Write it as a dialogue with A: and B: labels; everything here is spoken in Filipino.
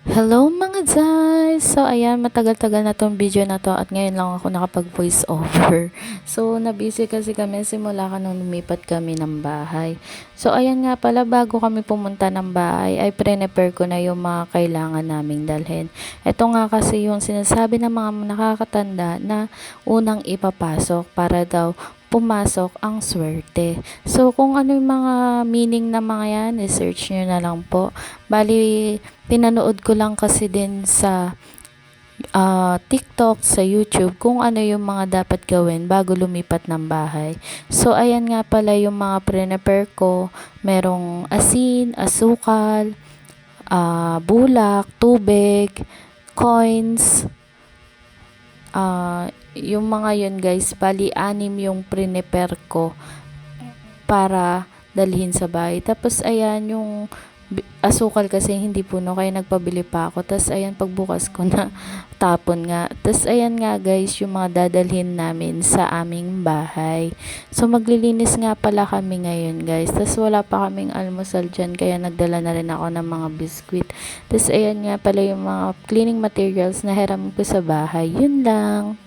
A: Hello mga guys! So ayan, matagal-tagal na tong video na to at ngayon lang ako nakapag voice over. So nabisi kasi kami simula ka nung lumipat kami ng bahay. So ayan nga pala, bago kami pumunta ng bahay ay prepare ko na yung mga kailangan naming dalhin. Ito nga kasi yung sinasabi ng mga nakakatanda na unang ipapasok para daw pumasok ang swerte. So kung ano yung mga meaning na mga yan, research nyo na lang po. Bali, pinanood ko lang kasi din sa TikTok, sa YouTube, kung ano yung mga dapat gawin bago lumipat ng bahay. So, ayan nga pala yung mga prepare ko. Merong asin, asukal, bulak, tubig, coins, yung mga yun guys. Bali, 6 yung prepare ko para dalhin sa bahay. Tapos, ayan yung asukal kasi hindi puno kaya nagpabili pa ako. Tapos ayan, pagbukas ko na tapon nga. Tapos ayan nga guys, yung mga dadalhin namin sa aming bahay. So maglilinis nga pala kami ngayon guys. Tapos wala pa kaming almusal dyan kaya nagdala na rin ako ng mga biskwit. Tapos ayan nga pala yung mga cleaning materials na hiram ko sa bahay. Yun lang.